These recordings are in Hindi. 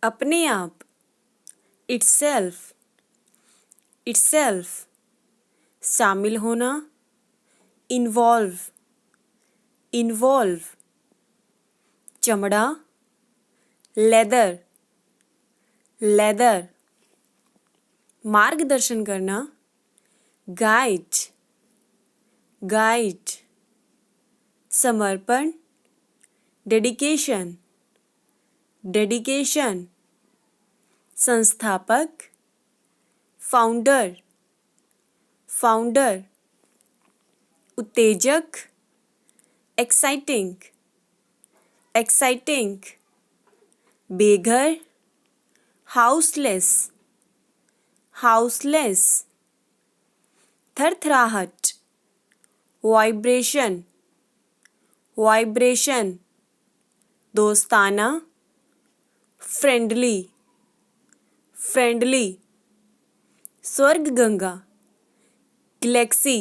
अपने आप, itself, शामिल होना, involve, चमड़ा, leather, मार्गदर्शन करना, guide, समर्पण, dedication, संस्थापक, फाउंडर, उत्तेजक, एक्साइटिंग, बेघर, हाउसलेस, थरथराहट, वाइब्रेशन, दोस्ताना, फ्रेंडली, स्वर्ग गंगा, गैलेक्सी,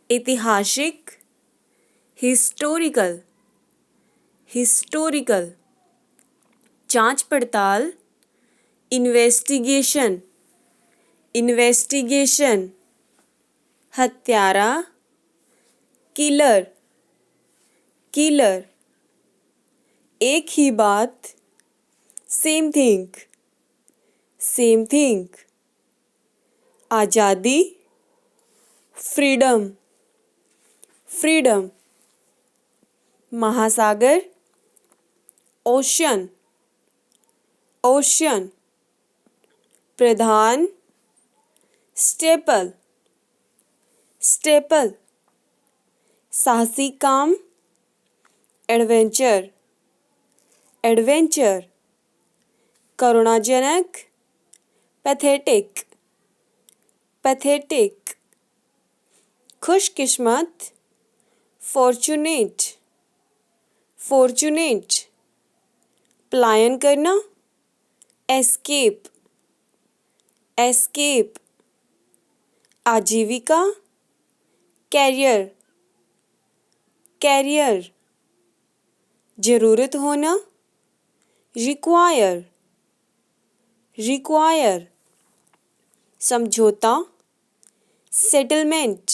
ऐतिहासिक, हिस्टोरिकल, जांच पड़ताल, इन्वेस्टिगेशन, हत्यारा, किलर, एक ही बात, सेम थिंग, आज़ादी, फ्रीडम, महासागर, ओशन, प्रधान, स्टेपल, साहसी काम, एडवेंचर, करुणाजनक, पैथेटिक, खुशकिस्मत, फॉर्चुनेट, पलायन करना, एस्केप, आजीविका, कैरियर, जरूरत होना, रिक्वायर, समझौता, सेटलमेंट,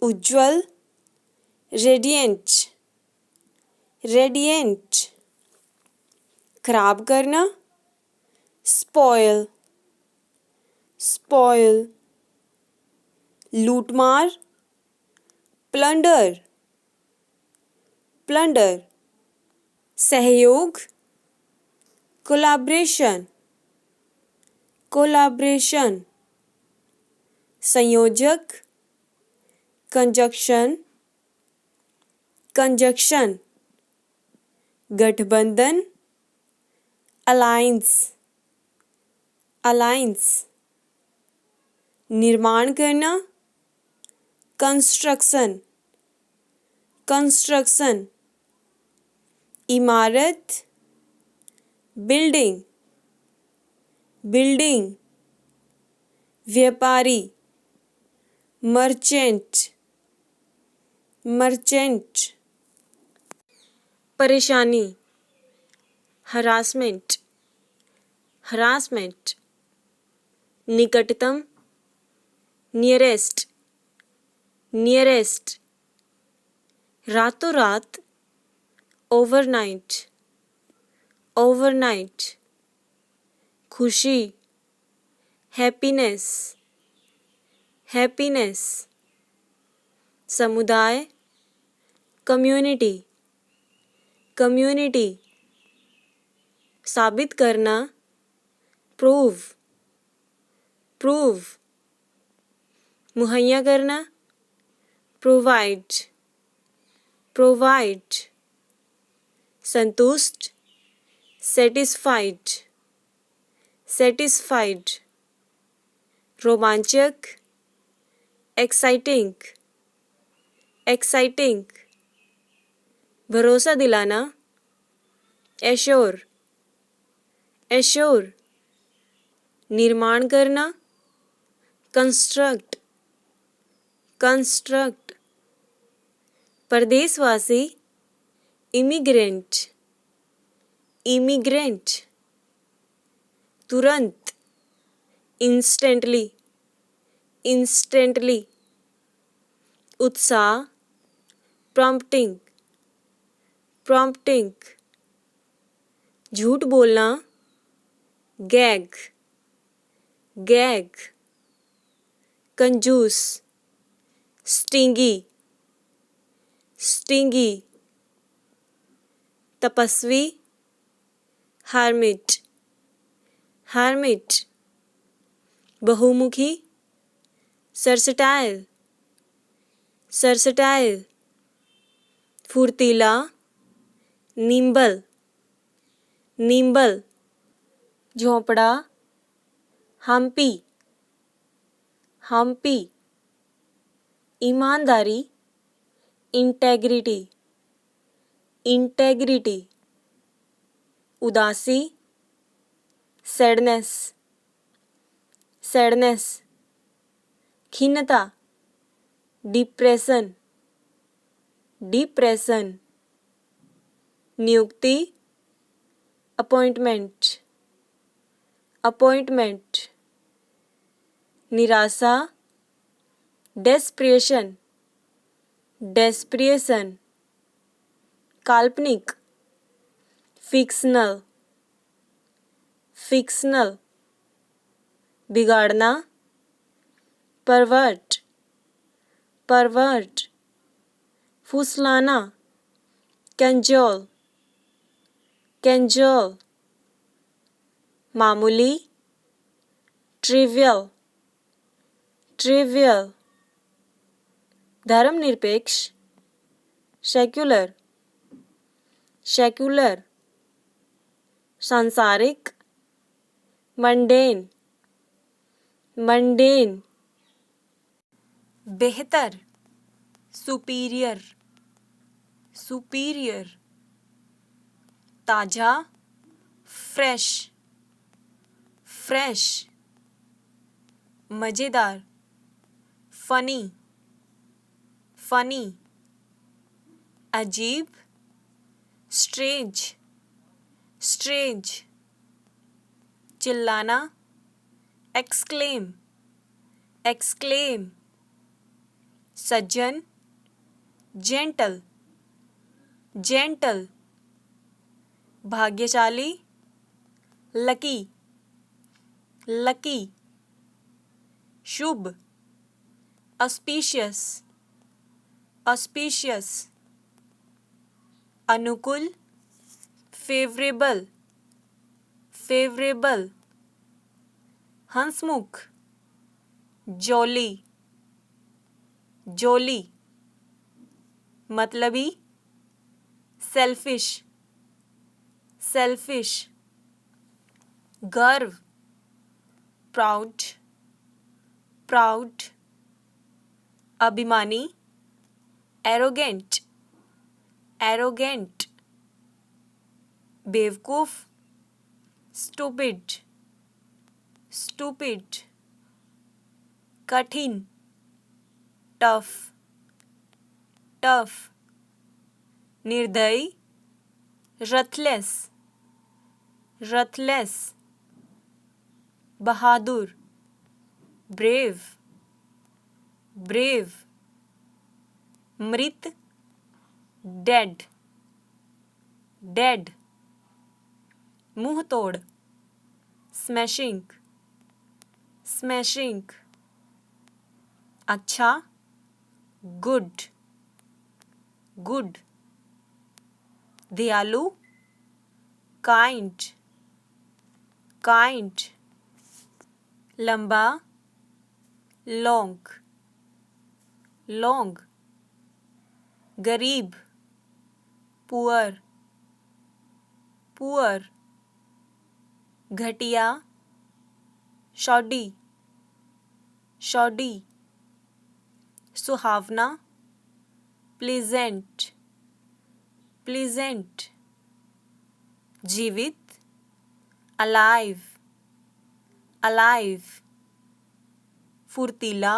उज्ज्वल, रेडिएंट, खराब करना, स्पॉयल, लूटमार, प्लंडर, सहयोग, कोलैबोरेशन, संयोजक, कंजक्शन, गठबंधन, अलायंस, निर्माण करना, कंस्ट्रक्शन, इमारत, बिल्डिंग, व्यापारी, मर्चेंट, परेशानी, हरासमेंट, निकटतम, नियरेस्ट, रातों रात, ओवरनाइट, खुशी, हैप्पीनेस, समुदाय, कम्युनिटी, साबित करना, प्रूव, मुहैया करना, प्रोवाइड, संतुष्ट, सेटिस्फाइड, रोमांचक, एक्साइटिंग, भरोसा दिलाना, एश्योर, निर्माण करना, कंस्ट्रक्ट, परदेशवासी, इमिग्रेंट, इमिग्रेंट। तुरंत, इंस्टेंटली, इंस्टेंटली। उत्साह, प्रॉम्प्टिंग, प्रॉम्प्टिंग। झूठ बोलना, गैग, गैग। कंजूस, स्टिंगी, स्टिंगी। तपस्वी, हार्मिट, हार्मिट। बहुमुखी, सर्सटाइल, सर्सटाइल। फुर्तीला, निम्बल, निम्बल। झोंपड़ा, हम्पी, हम्पी। ईमानदारी, इंटेग्रिटी, इंटेग्रिटी। उदासी, सैडनेस, सैडनेस। खिन्नता, डिप्रेशन, डिप्रेशन। नियुक्ति, अपॉइंटमेंट, अपॉइंटमेंट। निराशा, डेस्परेशन, डेस्परेशन। काल्पनिक, फिक्शनल, फिक्शनल। बिगाड़ना, परवर्ट, परवर्ट। फुसलाना, कैंजोल, कैंजोल। मामूली, ट्रिवियल, ट्रिवियल। धर्मनिरपेक्ष, सेक्युलर, सेक्युलर। सांसारिक, मंडेन, मंडेन। बेहतर, सुपीरियर, सुपीरियर। ताजा, फ्रेश, फ्रेश। मज़ेदार, फनी, फनी। अजीब, स्ट्रेंज, स्ट्रेंज। चिल्लाना, एक्सक्लेम, एक्सक्लेम। सज्जन, जेंटल, जेंटल। भाग्यशाली, लकी, लकी। शुभ, ऑस्पिशियस, ऑस्पिशियस। अनुकूल, फेवरेबल, फेवरेबल। हंसमुख, जॉली, जॉली। मतलबी, सेल्फिश, सेल्फिश। गर्व, प्राउड, प्राउड। अभिमानी, एरोगेंट, एरोगेंट। बेवकूफ, स्टूपिड, स्टूपिड। कठिन, टफ, टफ। निर्दयी, रथलेस, रथलेस। बहादुर, ब्रेव, ब्रेव। मृत, डेड, डेड। मुंह तोड़, स्मैशिंग, स्मैशिंग। अच्छा, गुड, गुड। दयालु, काइंड, काइंड। लंबा, लॉन्ग, लॉन्ग। गरीब, पुअर, पुअर। घटिया, शॉडी, शॉडी। सुहावना, प्लीजेंट, प्लीजेंट। जीवित, अलाइव, अलाइव। फुर्तीला,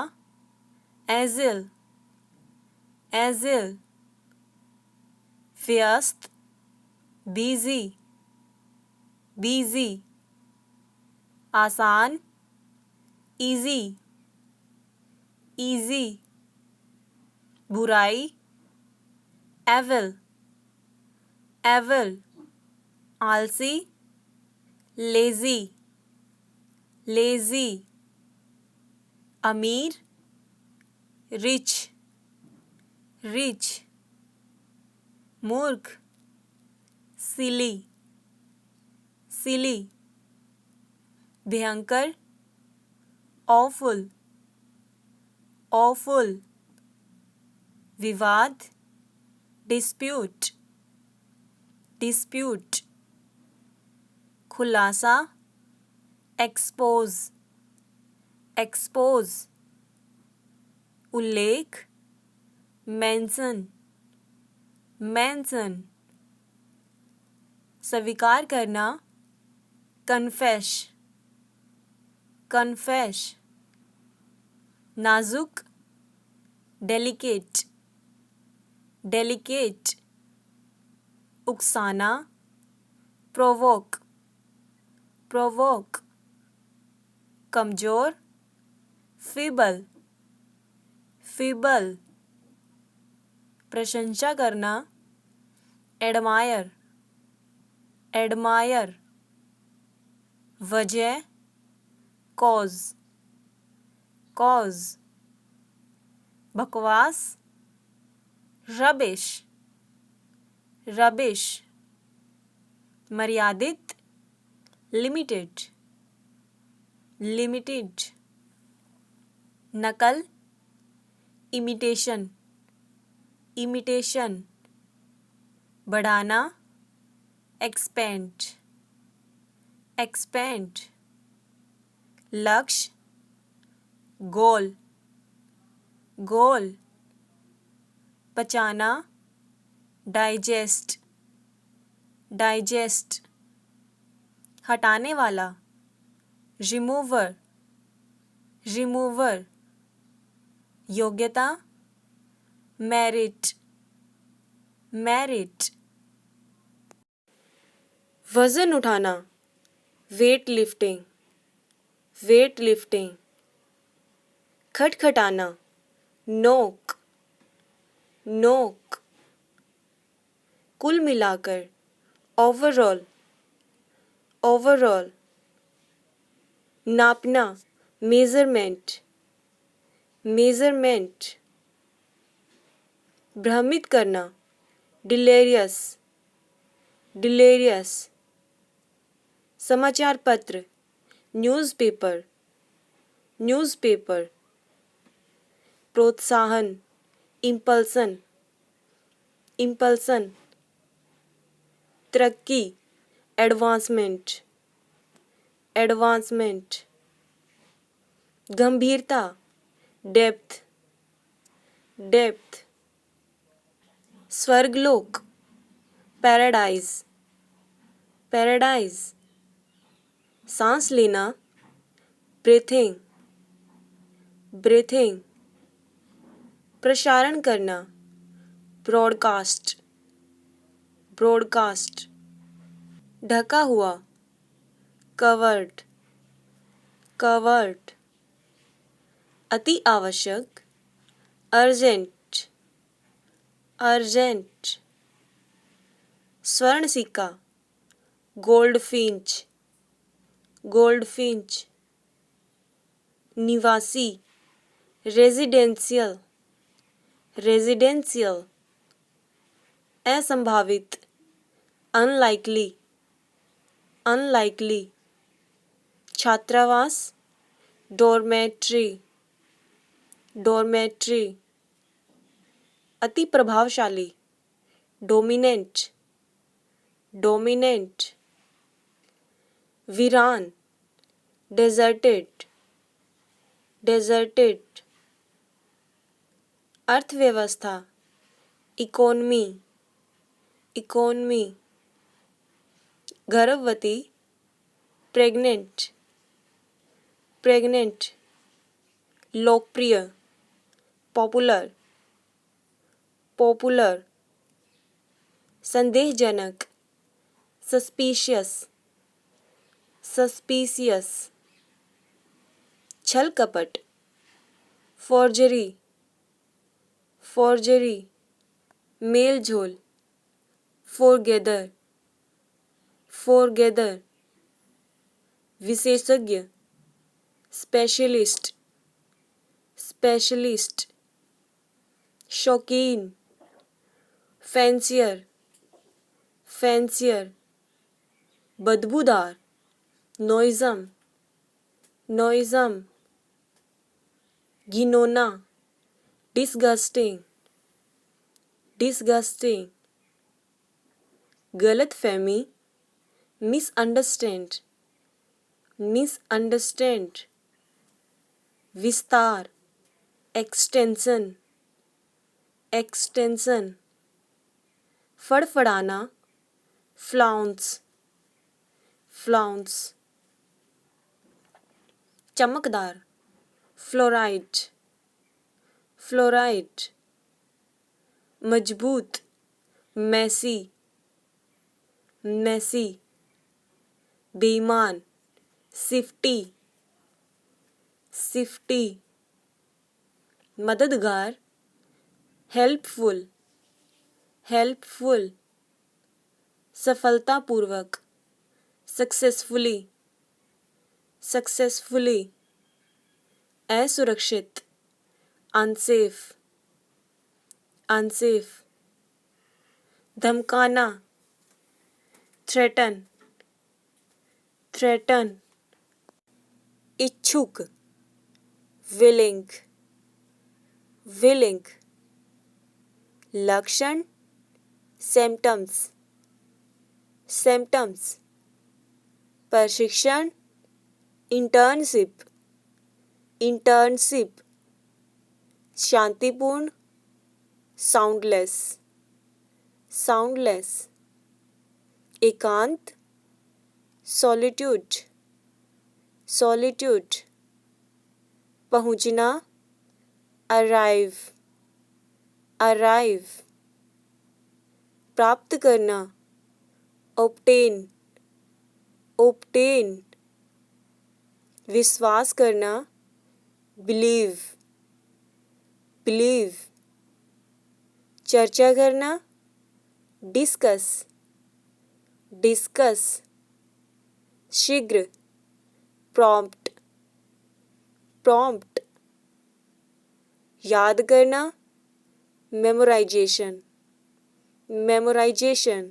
एजिल, एजिल। व्यस्त, बिजी, बिजी, आसान, इजी, इजी, बुराई, एविल, एविल, आलसी, लेजी, लेजी, अमीर, रिच, रिच, मूर्ख, सिली, सिली, भयंकर, ऑफुल, ऑफुल, विवाद, डिस्प्यूट, डिस्प्यूट, खुलासा, एक्सपोज, एक्सपोज, उल्लेख, मेंशन, मेंशन, स्वीकार करना, कन्फेश, कन्फेश, नाजुक, डेलिकेट, डेलिकेट, उकसाना, प्रोवोक, प्रोवोक, कमजोर, फीबल, फीबल, प्रशंसा करना, एडमायर, एडमायर, वजह, कॉज, कॉज, बकवास, रबिश, रबिश, मर्यादित, लिमिटेड, लिमिटेड, नकल, इमिटेशन, इमिटेशन, बढ़ाना, एक्सपेंड, एक्सपेंड, लक्ष्य, गोल, गोल, पचाना, डाइजेस्ट, डाइजेस्ट, हटाने वाला, रिमूवर, रिमूवर, योग्यता, मेरिट, मेरिट, वजन उठाना, वेट लिफ्टिंग, वेट लिफ्टिंग, खटखटाना, नोक, नोक, कुल मिलाकर, ओवरऑल, ओवरऑल, नापना, मेजरमेंट, मेजरमेंट, भ्रमित करना, डिलेरियस, डिलेरियस, समाचार पत्र, न्यूज़पेपर, न्यूज़पेपर, प्रोत्साहन, इम्पल्सन, इम्पल्सन, तरक्की, एडवांसमेंट, एडवांसमेंट, गंभीरता, डेप्थ, डेप्थ, स्वर्गलोक, पैराडाइज, पैराडाइज, सांस लेना, ब्रीथिंग, ब्रीथिंग, प्रसारण करना, ब्रॉडकास्ट, ब्रॉडकास्ट, ढका हुआ, कवर्ड, कवर्ड, अति आवश्यक, अर्जेंट, अर्जेंट, स्वर्ण सिक्का, गोल्ड फिंच, गोल्ड फिंच, निवासी, रेजिडेंशियल, रेजिडेंशियल, असंभावित, अनलाइकली, अनलाइकली, छात्रावास, डॉर्मेट्री, डॉर्मेट्री, अति प्रभावशाली, डोमिनेंट, डोमिनेंट, वीरान, डेजर्टेड, डेजर्टेड, अर्थव्यवस्था, इकोनमी, इकोनमी, गर्भवती, प्रेग्नेंट, प्रेग्नेंट, लोकप्रिय, पॉपुलर, पॉपुलर, संदेहजनक, सस्पिशियस, सस्पिशियस, छल कपट, फोर्जरी, फोर्जरी, मेल झोल, फोरगेदर, फोरगेदर, विशेषज्ञ, स्पेशलिस्ट, स्पेशलिस्ट, शौकीन, फैंसियर, फैंसियर, बदबूदार, नॉइज़म, नॉइज़म, घिनौना, डिसगस्टिंग, डिसगस्टिंग, गलतफहमी, मिसअंडरस्टैंड, मिसअंडरस्टैंड, विस्तार, एक्सटेंशन, एक्सटेंशन, फड़फड़ाना, फ्लाउंस, फ्लाउंस, चमकदार, फ्लोराइड, फ्लोराइड, मजबूत, मैसी, मैसी, बेईमान, सिफ्टी, सिफ्टी, मददगार, हेल्पफुल, हेल्पफुल, सफलतापूर्वक, सक्सेसफुली, सक्सेसफुली, असुरक्षित, अनसेफ, अनसेफ, धमकाना, थ्रेटन, थ्रेटन, इच्छुक, विलिंग, विलिंग, लक्षण, सिम्टम्स, सिम्टम्स, प्रशिक्षण, इंटर्नशिप, इंटर्नशिप, शांतिपूर्ण, साउंडलेस, साउंडलेस, एकांत, सॉलिट्यूड, सॉलिट्यूड, पहुंचना, अराइव, अराइव, प्राप्त करना, ऑब्टेन, ऑब्टेन, विश्वास करना, बिलीव, बिलीव, चर्चा करना, डिस्कस, डिस्कस, शीघ्र, प्रॉम्प्ट, प्रॉम्प्ट, याद करना, मेमोराइजेशन, मेमोराइजेशन,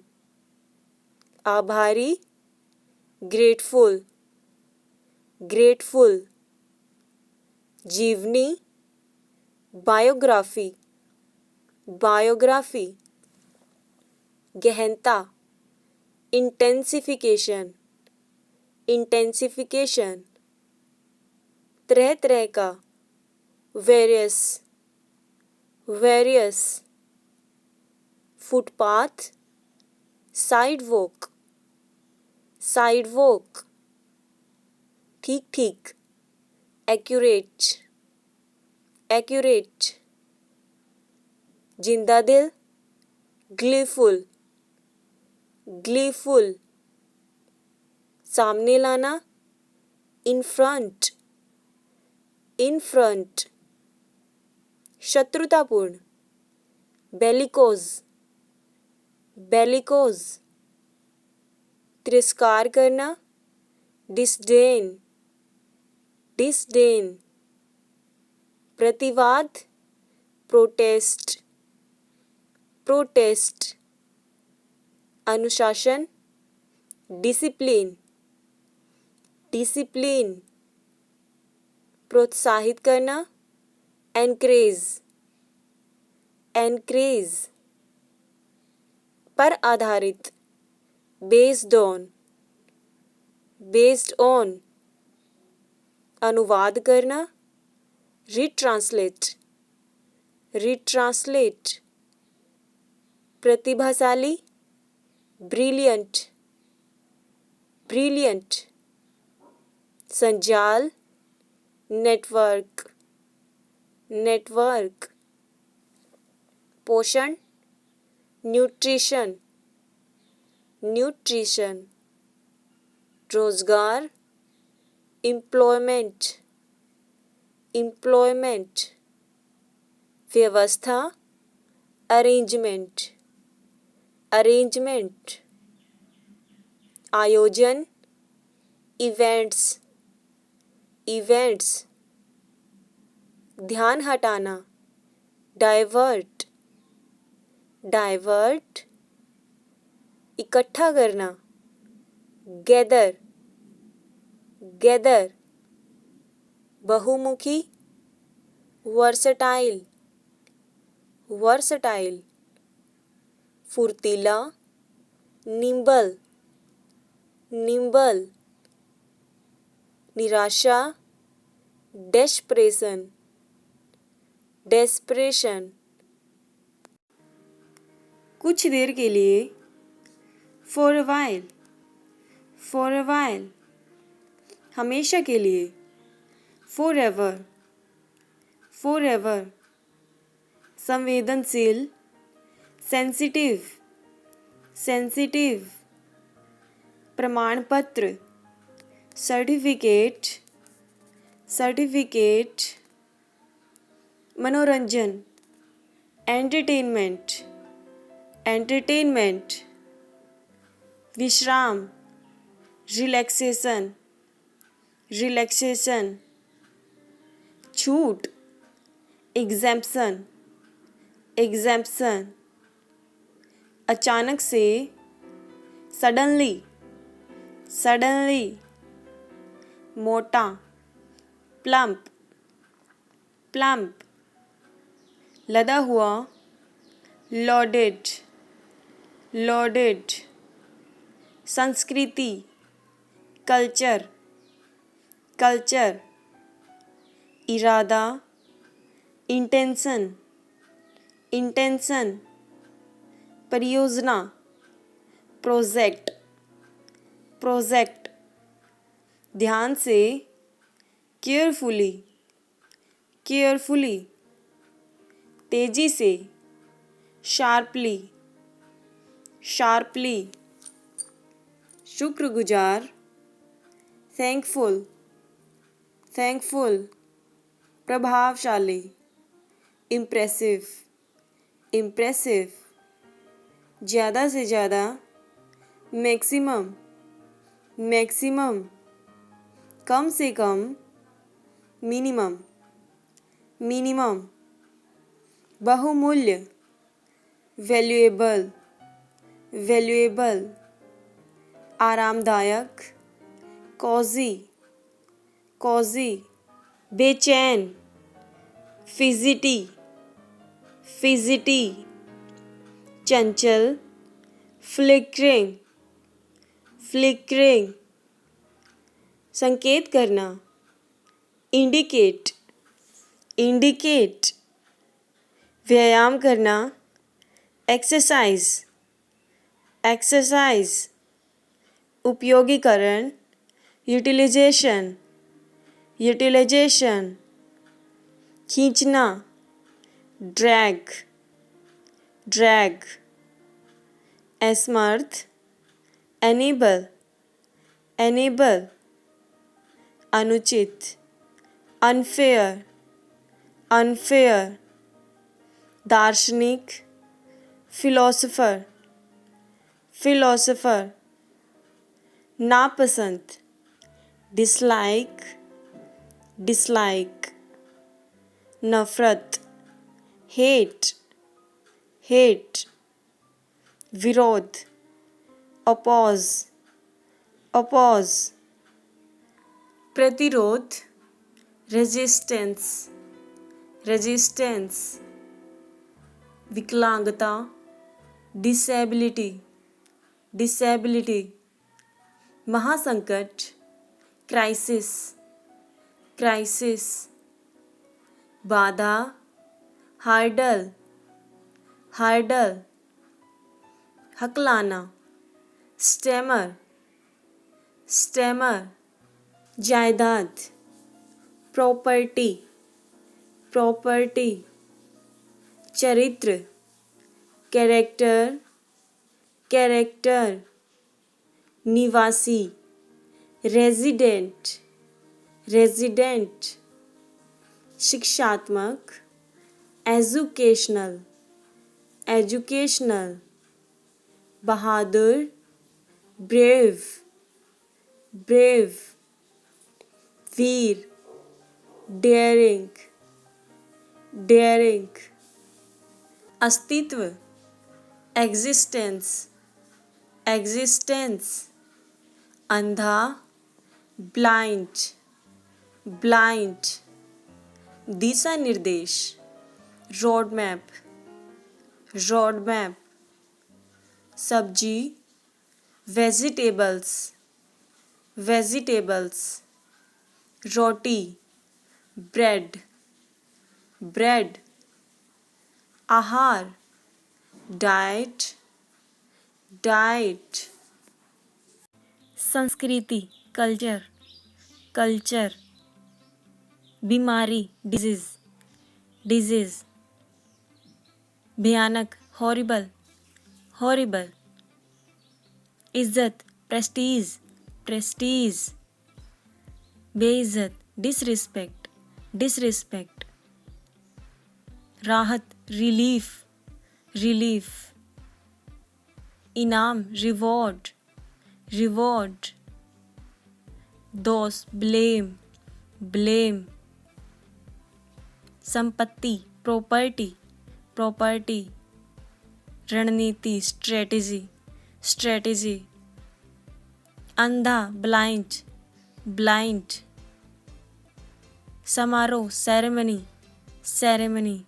आभारी, ग्रेटफुल, ग्रेटफुल, जीवनी, बायोग्राफी, बायोग्राफी, गहनता, इंटेंसिफिकेशन, इंटेंसिफिकेशन, तरह तरह का, various, various, footpath, sidewalk, sidewalk, ठीक ठीक, एक्यूरेट, एक्यूरेट, जिंदा दिल, ग्लीफुल, ग्लीफुल, सामने लाना, इन फ्रंट, इन फ्रंट, शत्रुतापूर्ण, बेलिकोज, बेलिकोज, तिरस्कार करना, डिसडेन, डिसडेन, प्रतिवाद, प्रोटेस्ट, प्रोटेस्ट, अनुशासन, डिसिप्लिन, डिसिप्लिन, प्रोत्साहित करना, एनकरेज, एनकरेज, पर आधारित, बेस्ड ऑन, बेस्ड ऑन, अनुवाद करना, रिट्रांसलेट, रिट्रांसलेट, प्रतिभाशाली, ब्रिलियंट, ब्रिलियंट, संजाल, नेटवर्क, नेटवर्क, पोषण, न्यूट्रिशन, न्यूट्रिशन, रोजगार, एम्प्लॉयमेंट, एम्प्लॉयमेंट, व्यवस्था, अरेंजमेंट, अरेंजमेंट, आयोजन, इवेंट्स, इवेंट्स, ध्यान हटाना, डाइवर्ट, डाइवर्ट, इकट्ठा करना, गैदर, गैदर, बहुमुखी, वर्सटाइल, वर्सटाइल, फुर्तीला, निम्बल, निम्बल, निराशा, डेस्परेशन, डेस्परेशन, कुछ देर के लिए, for a while, for a while, हमेशा के लिए, फॉर एवर, फॉर एवर, संवेदनशील, सेंसिटिव, सेंसिटिव, प्रमाण पत्र, सर्टिफिकेट, सर्टिफिकेट, मनोरंजन, एंटरटेनमेंट, एंटरटेनमेंट, विश्राम, रिलैक्सेशन, रिलैक्सेशन, छूट, एग्जैम्पशन, एग्जैम्पशन, अचानक से, सडनली, सडनली, मोटा, प्लम्प, प्लम्प, लदा हुआ, लॉडेड, लॉडेड, संस्कृति, कल्चर, कल्चर, इरादा, इंटेंशन, इंटेंशन, परियोजना, प्रोजेक्ट, प्रोजेक्ट, ध्यान से, केयरफुली, केयरफुली, तेजी से, शार्पली, शार्पली, शुक्रगुजार, थैंकफुल, थैंकफुल, प्रभावशाली, इम्प्रेसिव, इम्प्रेसिव, ज़्यादा से ज़्यादा, मैक्सिमम, मैक्सिमम, कम से कम, मिनिमम, मिनिमम, बहुमूल्य, वैल्यूएबल, वैल्यूएबल, आरामदायक, कॉजी, कॉजी, बेचैन, फिजिटी, फिजिटी, चंचल, फ्लिकरिंग, फ्लिकरिंग, संकेत करना, इंडिकेट, इंडिकेट, व्यायाम करना, एक्सरसाइज, एक्सरसाइज, उपयोगीकरण, यूटिलाइजेशन, यूटिलाइजेशन, खींचना, ड्रैग, ड्रैग, असमर्थ, एनेबल, एनेबल, अनुचित, अनफेयर, अनफेयर, दार्शनिक, फिलोसोफर, फिलोसोफर, नापसंद, डिसलाइक, डिसलाइक, नफरत, हेट, हेट, विरोध, अपोज, अपोज, प्रतिरोध, रेजिस्टेंस, रेजिस्टेंस, विकलांगता, डिसेबिलिटी, डिसेबिलिटी, महासंकट, क्राइसिस, क्राइसिस, बाधा, हार्डल, हार्डल, हकलाना, स्टेमर, स्टेमर, जायदाद, प्रॉपर्टी, प्रॉपर्टी, चरित्र, कैरेक्टर, कैरेक्टर, निवासी, रेजिडेंट, रेजिडेंट, शिक्षात्मक, एजुकेशनल, एजुकेशनल, बहादुर, ब्रेव, ब्रेव, वीर, डेयरिंग, डेयरिंग, अस्तित्व, एग्जिस्टेंस, एग्जिस्टेंस, अंधा, ब्लाइंड, ब्लाइंड, दिशा निर्देश, रोड मैप, रोड मैप, सब्जी, वेजिटेबल्स, वेजिटेबल्स, रोटी, ब्रेड, ब्रेड, आहार, डाइट, डाइट, संस्कृति, कल्चर, कल्चर, बीमारी, डिजीज, डिजीज, भयानक, हॉरिबल, हॉरिबल, इज्जत, प्रेस्टीज, प्रेस्टीज, बेइज्जत, डिसरिस्पेक्ट, डिसरिस्पेक्ट, राहत, रिलीफ, रिलीफ, इनाम, रिवॉर्ड, रिवॉर्ड, दोष, ब्लेम, ब्लेम, संपत्ति, प्रॉपर्टी, प्रॉपर्टी, रणनीति, स्ट्रेटजी, स्ट्रेटजी, अंधा, ब्लाइंड, ब्लाइंड, समारोह, सेरेमनी, सेरेमनी,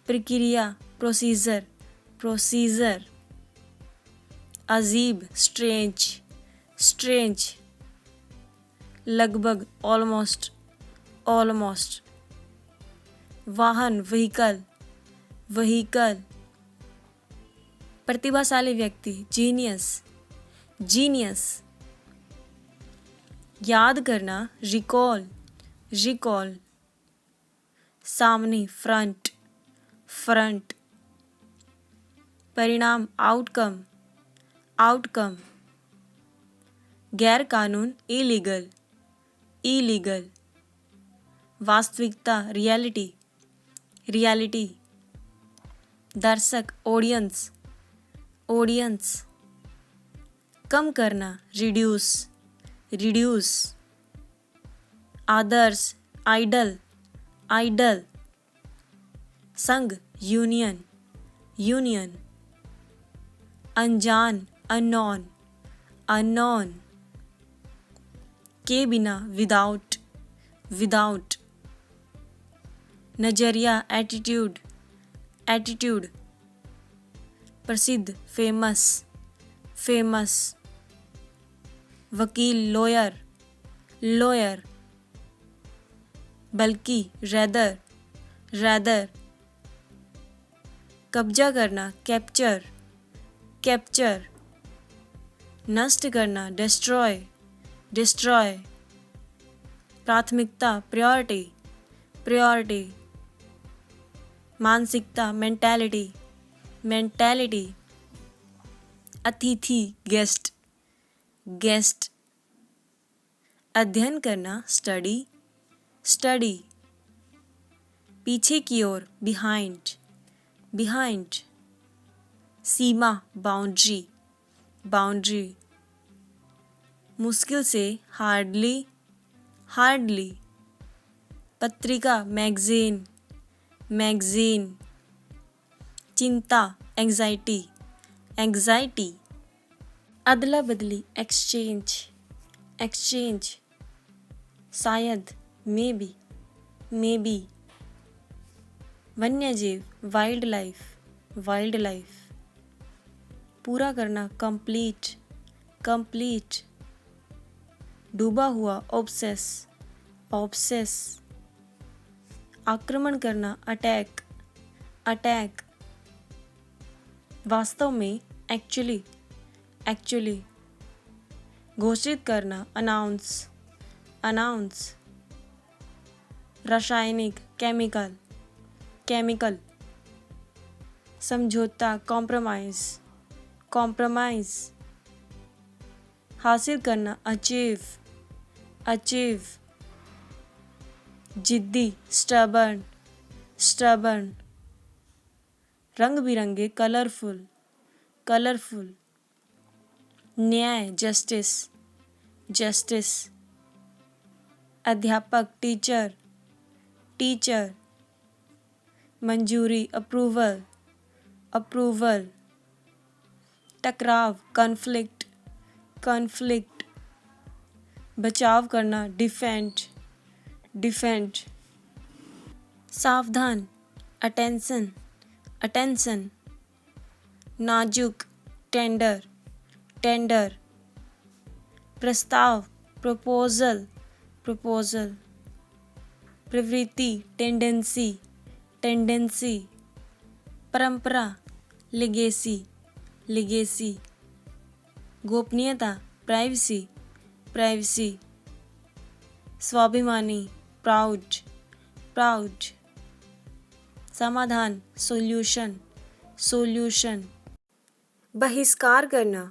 प्रक्रिया, प्रोसीजर, प्रोसीजर, अजीब, स्ट्रेंज, स्ट्रेंज, लगभग, ऑलमोस्ट, ऑलमोस्ट, वाहन, व्हीकल, व्हीकल, प्रतिभाशाली व्यक्ति, जीनियस, जीनियस, याद करना, रिकॉल, रिकॉल, सामने, फ्रंट, फ्रंट, परिणाम, आउटकम, आउटकम, गैर कानून, इलीगल, इलीगल, वास्तविकता, रियलिटी, रियलिटी, दर्शक, ऑडियंस, ऑडियंस, कम करना, रिड्यूस, रिड्यूस, आदर्श, आइडल, आइडल, संघ, यूनियन, यूनियन, अनजान, अननोन, अननोन, के बिना, विदाउट, विदाउट, नजरिया, एटीट्यूड, एटीट्यूड, प्रसिद्ध, फेमस, फेमस, वकील, लॉयर, लॉयर, बल्कि, रेदर, रेदर, कब्जा करना, कैप्चर, कैप्चर, नष्ट करना, डिस्ट्रॉय, डिस्ट्रॉय, प्राथमिकता, प्रायोरिटी, प्रायोरिटी, मानसिकता, मेंटालिटी, मेंटालिटी, अतिथि, गेस्ट, गेस्ट, अध्ययन करना, स्टडी, स्टडी, पीछे की ओर, बिहाइंड, बिहाइंड, सीमा, बाउंड्री, बाउंड्री, मुश्किल से, हार्डली, हार्डली, पत्रिका, मैगजीन, मैगजीन, चिंता, एंजाइटी, एंजाइटी, अदला बदली, एक्सचेंज, एक्सचेंज, शायद, मे बी, मे बी, वन्यजीव, वाइल्ड लाइफ, वाइल्ड लाइफ, पूरा करना, कंप्लीट, कंप्लीट, डूबा हुआ, ऑब्सेस, ऑब्सेस, आक्रमण करना, अटैक, अटैक, वास्तव में, एक्चुअली, एक्चुअली, घोषित करना, अनाउंस, अनाउंस, रासायनिक, केमिकल, केमिकल, समझौता, कॉम्प्रोमाइज, कॉम्प्रोमाइज, हासिल करना, अचीव, अचीव, जिद्दी, स्टबर्न, स्टबर्न, रंग बिरंगे, कलरफुल, कलरफुल, न्याय, जस्टिस, जस्टिस, अध्यापक, टीचर, टीचर, मंजूरी, अप्रूवल, अप्रूवल, टकराव, कॉन्फ्लिक्ट, कॉन्फ्लिक्ट, बचाव करना, डिफेंड, डिफेंड, सावधान, अटेंशन, अटेंशन, नाजुक, टेंडर, टेंडर, प्रस्ताव, प्रपोजल, प्रपोजल, प्रवृत्ति, टेंडेंसी, टेंडेंसी, परंपरा, लिगेसी, लिगेसी, गोपनीयता, प्राइवेसी, प्राइवेसी, स्वाभिमानी, प्राउड, प्राउड, समाधान, सॉल्यूशन, सॉल्यूशन, बहिष्कार करना,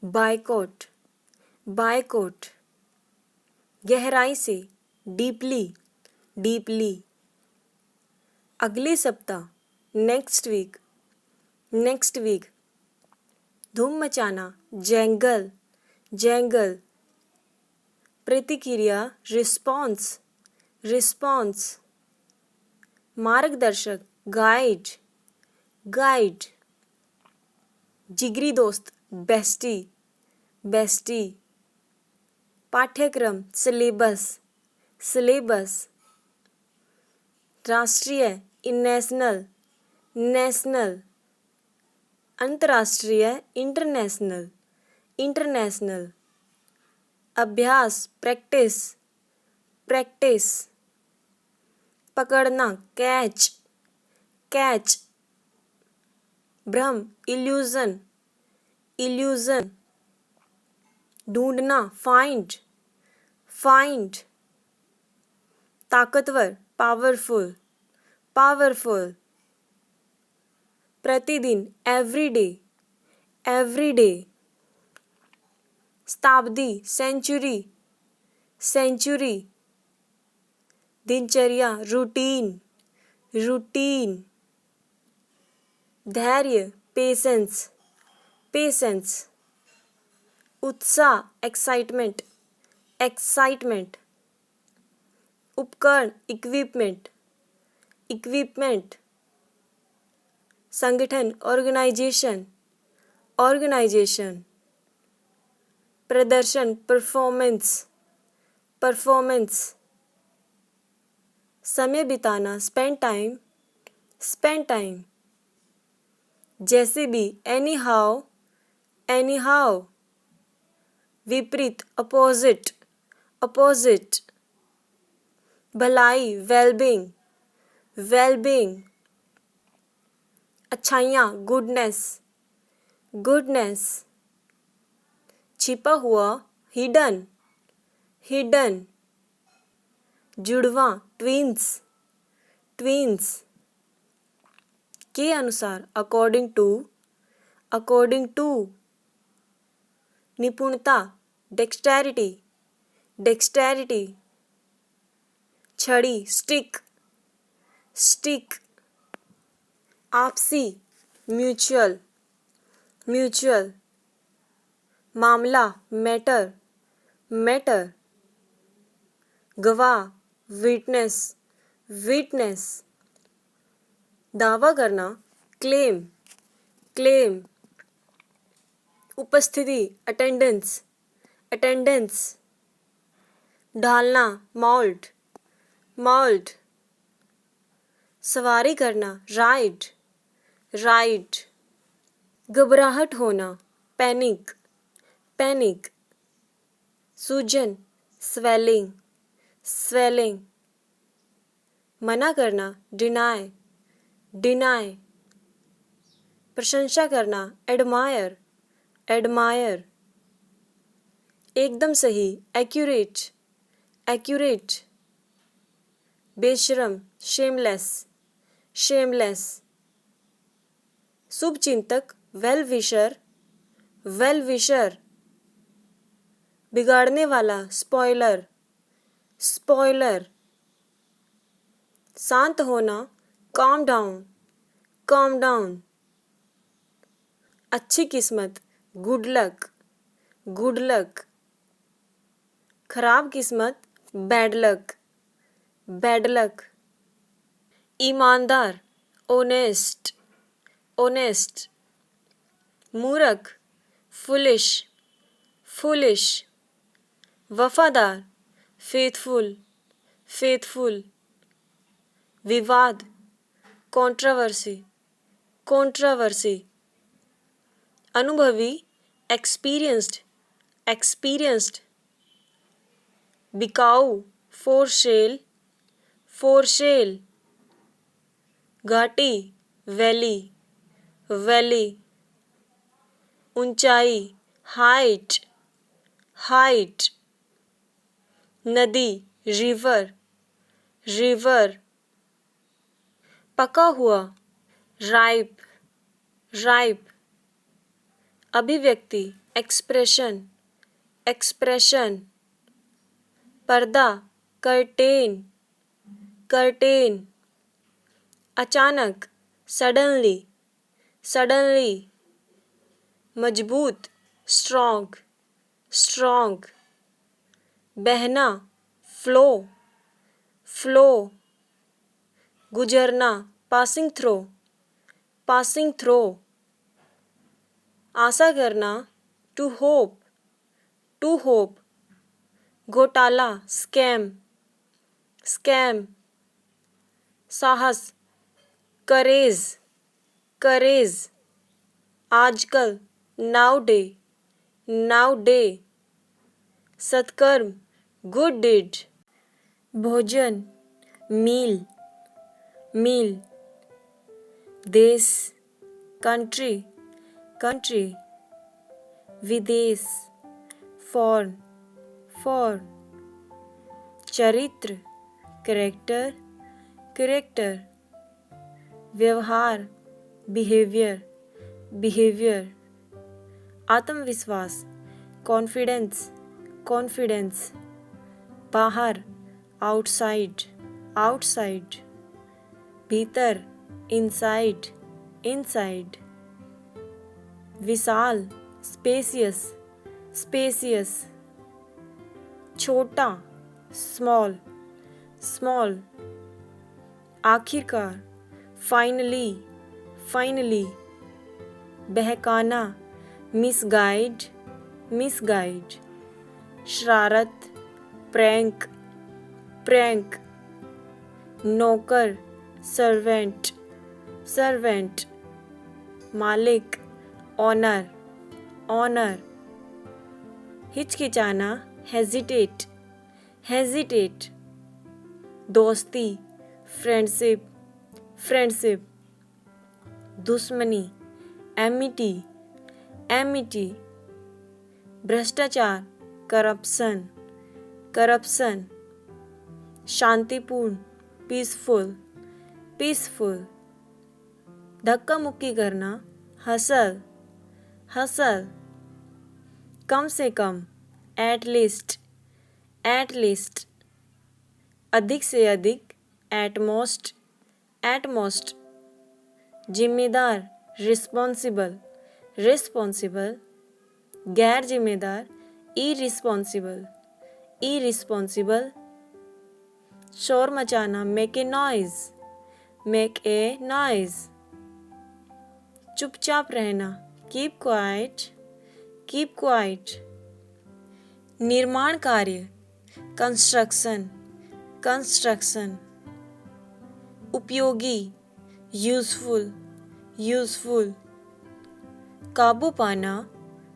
बायकॉट, बायकॉट, गहराई से, डीपली, डीपली, अगले सप्ताह, नेक्स्ट वीक, नेक्स्ट वीक, धूम मचाना, जंगल, जंगल, प्रतिक्रिया, रिस्पॉन्स, रिस्पॉन्स, मार्गदर्शक, गाइड, गाइड, जिगरी दोस्त, बेस्टी, बेस्टी, पाठ्यक्रम, सिलेबस, सिलेबस, राष्ट्रीय, नेशनल, नेशनल, अंतर्राष्ट्रीय, इंटरनेशनल, इंटरनेशनल, अभ्यास, प्रैक्टिस, प्रैक्टिस, पकड़ना, कैच, कैच, भ्रम, इल्यूजन, इल्यूजन, ढूंढना, फाइंड, फाइंड, ताकतवर, पावरफुल, पावरफुल, प्रतिदिन, एवरीडे, एवरीडे, शताब्दी, सेंचुरी, सेंचुरी, दिनचर्या, रूटीन, रूटीन, धैर्य, पेशेंस, पेशेंस, उत्साह, एक्साइटमेंट, एक्साइटमेंट, उपकरण, इक्विपमेंट, इक्विपमेंट, संगठन, ऑर्गेनाइजेशन, ऑर्गेनाइजेशन, प्रदर्शन, परफॉर्मेंस, परफॉर्मेंस, समय बिताना, स्पेंड टाइम, स्पेंड टाइम, जैसे भी, एनी हाउ, एनी हाउ, विपरीत, अपोजिट, अपोजिट, भलाई, वेलबींग, वेलबींग, अच्छाइयाँ, गुडनेस, गुडनेस, छिपा हुआ, हिडन, हिडन, जुड़वा, ट्विंस, ट्विंस, के अनुसार, अकॉर्डिंग टू, अकॉर्डिंग टू, निपुणता, डेक्स्टेरिटी, डेक्स्टेरिटी, छड़ी, स्टिक, स्टिक, आपसी, म्यूचुअल, म्यूचुअल, मामला, मैटर, मैटर, गवाह, विटनेस, विटनेस, दावा करना, क्लेम, क्लेम, उपस्थिति, अटेंडेंस, अटेंडेंस, ढालना, मॉल्ट, मॉल्ट, सवारी करना, राइड, राइड, घबराहट होना, पैनिक, पैनिक, सूजन, स्वेलिंग, स्वेलिंग, मना करना, डिनाय, डिनाय, प्रशंसा करना, एडमायर, एडमायर, एकदम सही, एक्यूरेट, एक्यूरेट, बेशरम, शेमलेस, शेमलेस, शुभचिंतक, वेल विशर, वेल विशर, बिगाड़ने वाला, स्पॉइलर, स्पॉइलर। शांत होना, calm down, calm down। अच्छी किस्मत, गुड लक, गुड लक। खराब किस्मत, बैड लक, बैड लक। ईमानदार, ऑनेस्ट, ऑनेस्ट। मूर्ख, फुलिश, फुलिश। वफादार, फेथफुल, फेथफुल। विवाद, कंट्रोवर्सी, कंट्रोवर्सी। अनुभवी, एक्सपीरियंस्ड, एक्सपीरियंस्ड। बिकाऊ, फॉर सेल, फॉर सेल। घाटी, वैली, वैली। ऊंचाई, हाइट, हाइट। नदी, रिवर, रिवर। पका हुआ, राइप, राइप। अभिव्यक्ति, एक्सप्रेशन, एक्सप्रेशन। पर्दा, कर्टेन, कर्टेन। अचानक, सडनली, सडनली। मजबूत, स्ट्रॉन्ग, स्ट्रॉन्ग। बहना, फ्लो, फ्लो। गुजरना, पासिंग थ्रो, पासिंग थ्रो। आशा करना, टू होप, टू होप। घोटाला, स्कैम, स्कैम। साहस, करेज, करेज। आजकल, नाउ डे, नाउ डे। सत्कर्म, गुड डीड। भोजन, मील, मील। देश, कंट्री, कंट्री। विदेश, फॉरेन, फॉरेन। चरित्र, कैरेक्टर, कैरेक्टर। व्यवहार, बिहेवियर, बिहेवियर। आत्मविश्वास, कॉन्फिडेंस, कॉन्फिडेंस। बाहर, आउटसाइड, आउटसाइड। भीतर, इनसाइड, इनसाइड। विशाल, स्पेसियस, स्पेसियस। छोटा, स्मॉल, स्मॉल। आखिरकार, फाइनली, फाइनली। बहकाना, मिसगाइड, मिसगाइड। शरारत, प्रैंक, प्रैंक। नौकर, सर्वेंट, सर्वेंट। मालिक, ऑनर, ऑनर। हिचकिचाना, हेजिटेट, हेजिटेट। दोस्ती, फ्रेंडशिप, फ्रेंडशिप। दुश्मनी, एमिटी, एमिटी। भ्रष्टाचार, करप्शन, करप्शन। शांतिपूर्ण, पीसफुल, पीसफुल। धक्का मुक्की करना, हसल, हसल। कम से कम, एट लीस्ट, एट लीस्ट। अधिक से अधिक, एट मोस्ट, एट मोस्ट। जिम्मेदार, रिस्पॉन्सिबल, रिस्पॉन्सिबल। गैर जिम्मेदार, इरिस्पॉन्सिबल, इरिस्पॉन्सिबल। शोर मचाना, make a noise, make a noise. चुपचाप रहना, कीप क्वाइट, कीप क्वाइट। निर्माण कार्य, कंस्ट्रक्शन, कंस्ट्रक्शन। उपयोगी, यूजफुल, यूजफुल। काबू पाना,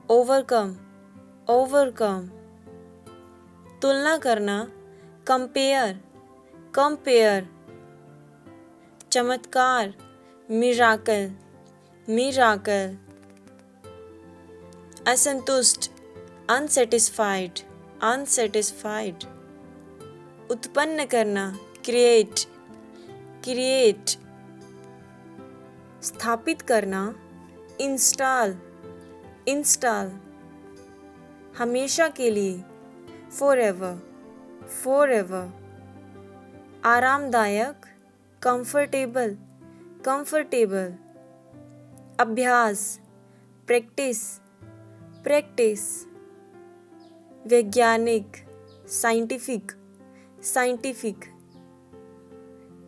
ओवरकम, ओवरकम। तुलना करना, कंपेयर, कंपेयर। चमत्कार, मिराकल, मिराकल। असंतुष्ट, अनसेटिस्फाइड, अनसेटिस्फाइड। उत्पन्न करना, क्रिएट, क्रिएट। स्थापित करना, इंस्टॉल, इंस्टॉल। हमेशा के लिए, forever, forever. आरामदायक, comfortable, comfortable. अभ्यास, practice, practice. वैज्ञानिक, scientific, scientific.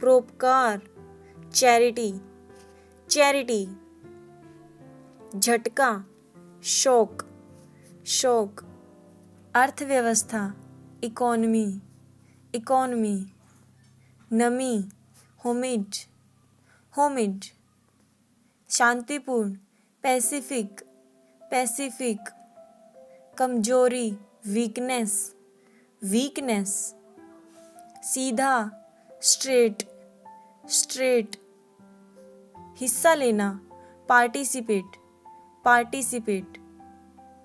परोपकार, charity, charity. झटका, शोक, शोक. अर्थव्यवस्था, इकोनॉमी, इकोनॉमी. नमी, होमिज, होमिज. शांतिपूर्ण, पैसिफिक, पैसिफिक. कमजोरी, वीकनेस, वीकनेस. सीधा, स्ट्रेट, स्ट्रेट. हिस्सा लेना, पार्टिसिपेट, पार्टिसिपेट.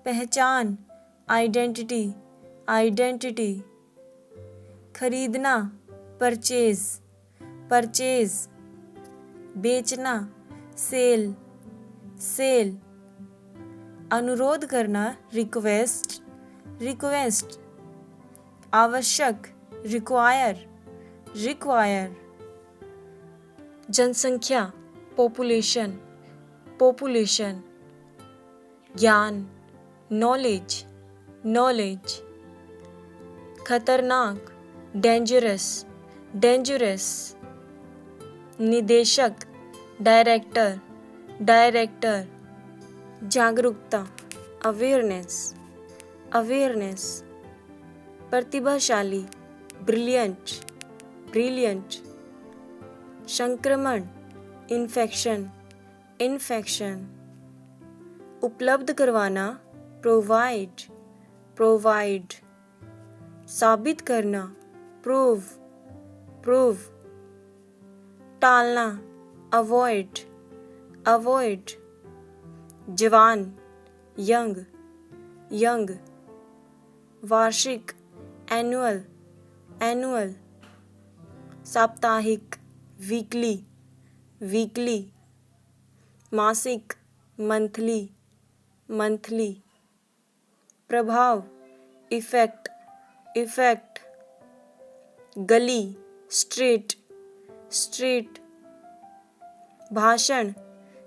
पहचान, आइडेंटिटी, आइडेंटिटी. खरीदना, परचेज, परचेज. बेचना, सेल, सेल. अनुरोध करना, रिक्वेस्ट, रिक्वेस्ट. आवश्यक, रिक्वायर, रिक्वायर. जनसंख्या, पॉपुलेशन, पॉपुलेशन. ज्ञान, नॉलेज, नॉलेज. खतरनाक, डेंजरस, डेंजरस. निदेशक, डायरेक्टर, डायरेक्टर. जागरूकता, अवेयरनेस, अवेयरनेस. प्रतिभाशाली, ब्रिलियंट, ब्रिलियंट. संक्रमण, इन्फेक्शन, इन्फेक्शन. उपलब्ध करवाना, प्रोवाइड, प्रोवाइड. साबित करना, प्रूव, प्रूव. टालना, अवॉइड, अवॉइड. जवान, यंग, यंग. वार्षिक, एनुअल, एनुअल. साप्ताहिक, वीकली, वीकली. मासिक, मंथली, मंथली. प्रभाव, इफेक्ट, इफेक्ट. गली, स्ट्रीट, स्ट्रीट. भाषण,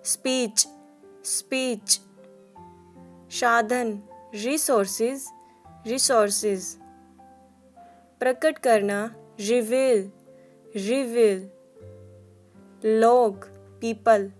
स्पीच, स्पीच. साधन, रिसोर्सेज, रिसोर्सेज. प्रकट करना, रिवील, रिवील. लोग, पीपल,